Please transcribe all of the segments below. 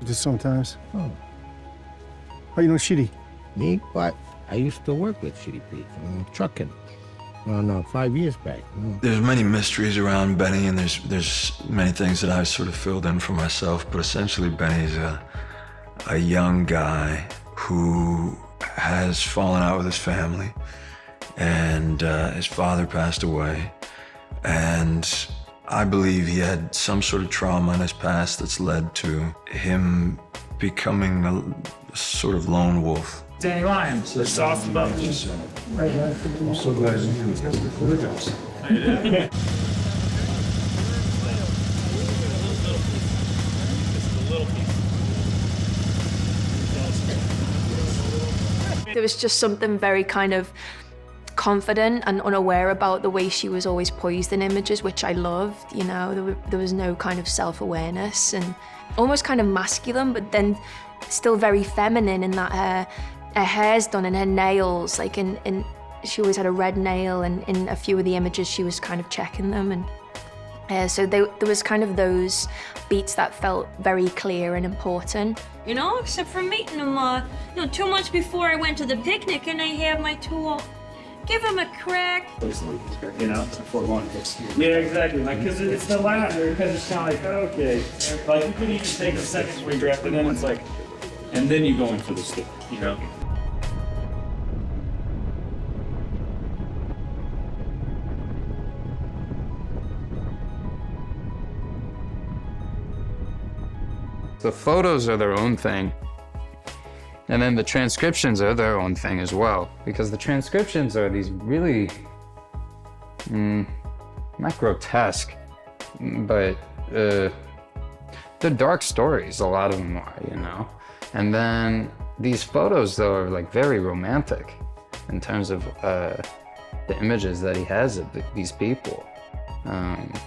this sometimes. Oh. How you know Shitty? Me? What? I used to work with Shitty Pete, trucking. No, 5 years back. There's many mysteries around Benny, and there's many things that I've sort of filled in for myself, but essentially Benny's a young guy who has fallen out with his family, and his father passed away, and I believe he had some sort of trauma in his past that's led to him becoming a sort of lone wolf. Danny Lyons, the Austin Butler. I'm so glad you knew. There was just something very kind of confident and unaware about the way she was always poised in images, which I loved, you know. There was no kind of self-awareness and almost kind of masculine, but then still very feminine in that her hair's done and her nails, like in she always had a red nail, and in a few of the images she was kind of checking them, and so there was kind of those beats that felt very clear and important. You know, except for meeting him, 2 months before I went to the picnic, and I have my tool. Give him a crack. You know, before going. Yeah, exactly. Like, because it's the latter, because it's kind of like, okay. Like, you could even take a second before you draft it in, it's like, and then you go in for the stick, you know? The photos are their own thing. And then the transcriptions are their own thing as well, because the transcriptions are these really, not grotesque, but they're dark stories, a lot of them are, you know? And then these photos, though, are like very romantic in terms of the images that he has of these people. And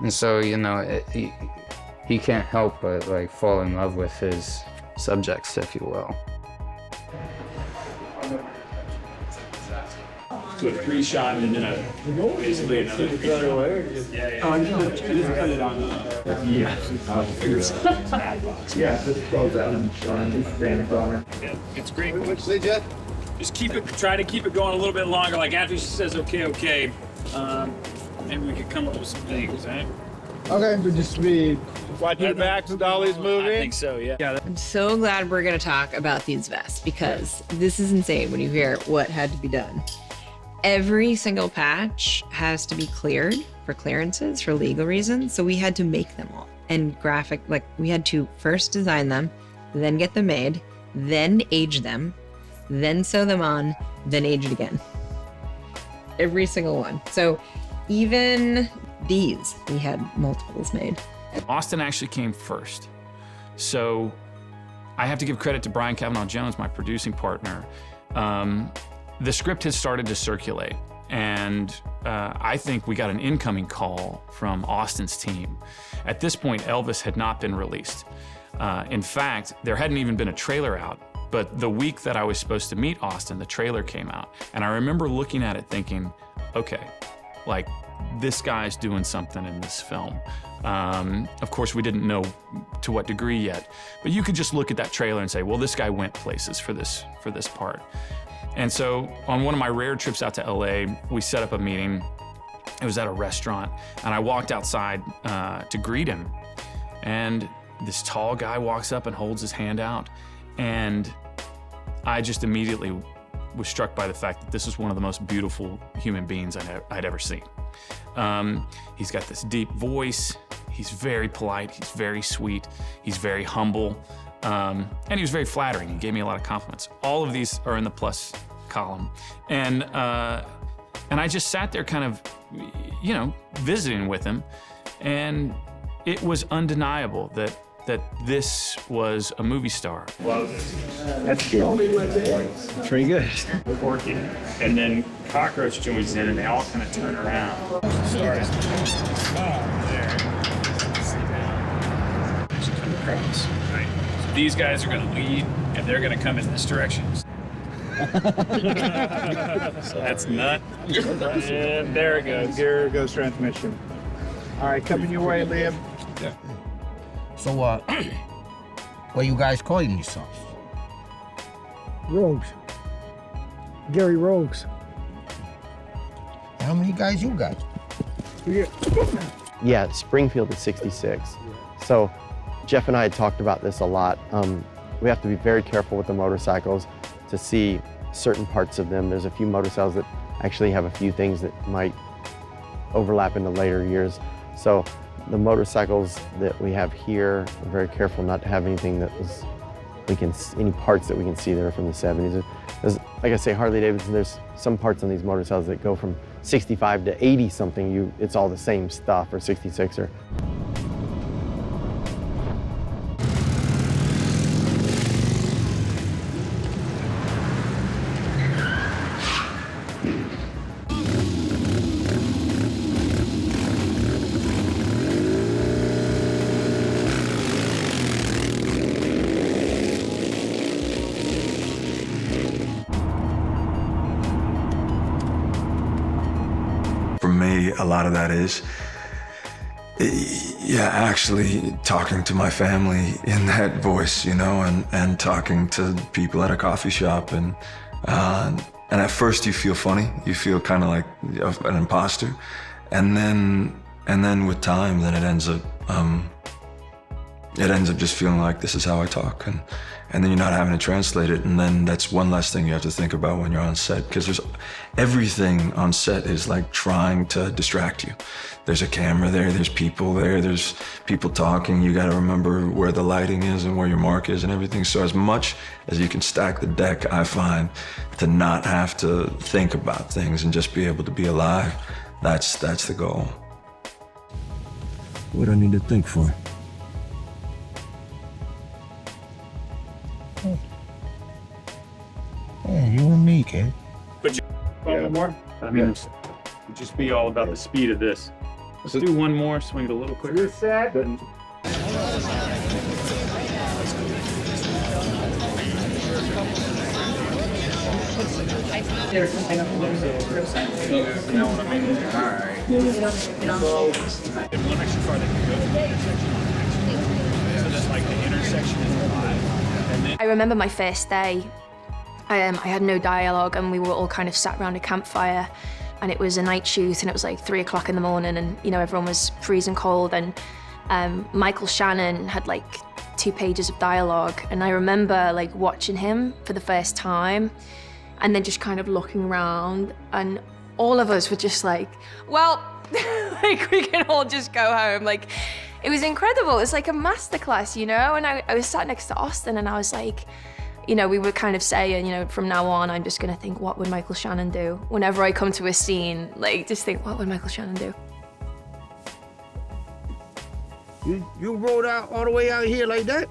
so, you know, he can't help but like fall in love with his subjects, if you will. So a pre-shot and then basically another pre-shot. Yeah. Oh, I just cut it on. Yeah. Yeah, it's great. Hey, Jeff. Just try to keep it going a little bit longer. Like after she says okay, maybe we could come up with some things, eh? Okay, but just be watching your back so dolly's moving. I think so, yeah. I'm so glad we're gonna talk about these vests, because this is insane when you hear what had to be done. Every single patch has to be cleared for clearances, for legal reasons, so we had to make them all. And we had to first design them, then get them made, then age them, then sew them on, then age it again. Every single one. So even these, we had multiples made. Austin actually came first. So I have to give credit to Brian Cavanaugh-Jones, my producing partner. The script had started to circulate, and I think we got an incoming call from Austin's team. At this point, Elvis had not been released. In fact, there hadn't even been a trailer out, but the week that I was supposed to meet Austin, the trailer came out. And I remember looking at it thinking, okay, like, this guy's doing something in this film. Of course, we didn't know to what degree yet, but you could just look at that trailer and say, well, this guy went places for this part. And so on one of my rare trips out to LA, we set up a meeting. It was at a restaurant, and I walked outside to greet him. And this tall guy walks up and holds his hand out. And I just immediately was struck by the fact that this is one of the most beautiful human beings I'd ever seen. He's got this deep voice. He's very polite. He's very sweet. He's very humble. And he was very flattering. He gave me a lot of compliments. All of these are in the plus column. And I just sat there kind of, you know, visiting with him. And it was undeniable that this was a movie star. That's good. Pretty good. Working, and then Cockroach joins in, and they all kind of turn around. Sorry. There. Come across. Right. So these guys are going to lead, and they're going to come in this direction. So that's nut. And there it goes. Here goes transmission. All right, coming your way, Liam. So What you guys calling yourselves? Rogues. Gary Rogues. How many guys you got? Yeah, Springfield is 66. So Jeff and I had talked about this a lot. We have to be very careful with the motorcycles to see certain parts of them. There's a few motorcycles that actually have a few things that might overlap into later years. So the motorcycles that we have here, we're very careful not to have anything that was, any parts that we can see that are from the 70s. There's, like I say, Harley Davidson, there's some parts on these motorcycles that go from 65 to 80 something, it's all the same stuff, or 66 or. For me, a lot of that is, actually talking to my family in that voice, and talking to people at a coffee shop. And at first you feel funny, you feel kind of like an imposter. And then with time, then it ends up just feeling like this is how I talk. And then you're not having to translate it. And then that's one less thing you have to think about when you're on set, because everything on set is like trying to distract you. There's a camera there, there's people there, there's people talking. You got to remember where the lighting is and where your mark is and everything. So as much as you can stack the deck, I find, to not have to think about things and just be able to be alive, that's the goal. What do I need to think for? Yeah, you and me, kid. One more? I mean, it'd just be all about the speed of this. Let's do one more, swing it a little quicker. You're set. One extra car that can go to the intersection on action. So that like the intersection is live. And then I remember my first day. I had no dialogue, and we were all kind of sat around a campfire, and it was a night shoot, and it was like 3 o'clock in the morning, and everyone was freezing cold, and Michael Shannon had like 2 pages of dialogue, and I remember like watching him for the first time, and then just kind of looking around, and all of us were just like, well, like we can all just go home. Like, it was incredible. It was like a masterclass, and I was sat next to Austin, and I was like, we were kind of saying, from now on, I'm just gonna think, what would Michael Shannon do? Whenever I come to a scene, like, just think, what would Michael Shannon do? You rode out all the way out here like that?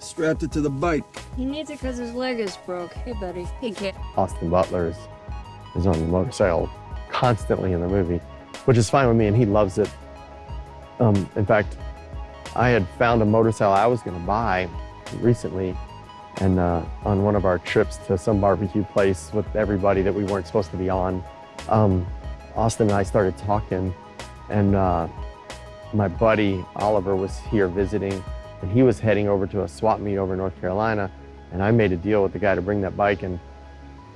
Strapped it to the bike. He needs it because his leg is broke. Hey, buddy. Hey, kid. Austin Butler is on the motorcycle constantly in the movie, which is fine with me, and he loves it. In fact, I had found a motorcycle I was gonna buy recently, and on one of our trips to some barbecue place with everybody that we weren't supposed to be on, Austin and I started talking, and my buddy Oliver was here visiting, and he was heading over to a swap meet over in North Carolina, and I made a deal with the guy to bring that bike, and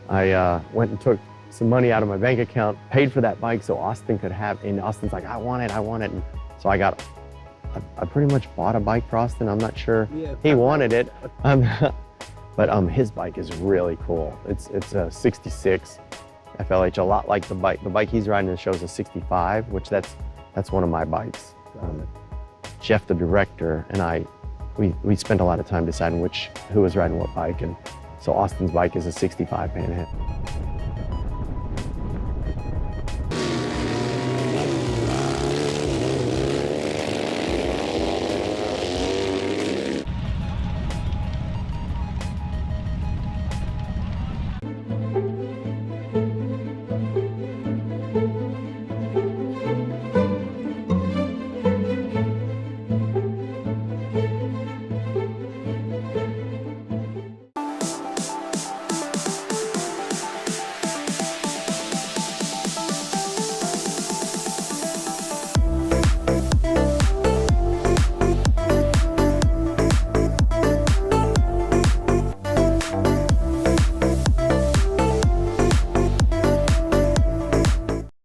I went and took some money out of my bank account, paid for that bike so Austin could have, and Austin's like, I want it, and so I pretty much bought a bike for Austin. I'm not sure he wanted it. But his bike is really cool. It's a 66 FLH, a lot like the bike. The bike he's riding in the show is a 65, which that's one of my bikes. Jeff, the director, and we spent a lot of time deciding who was riding what bike, and so Austin's bike is a 65 Panhead.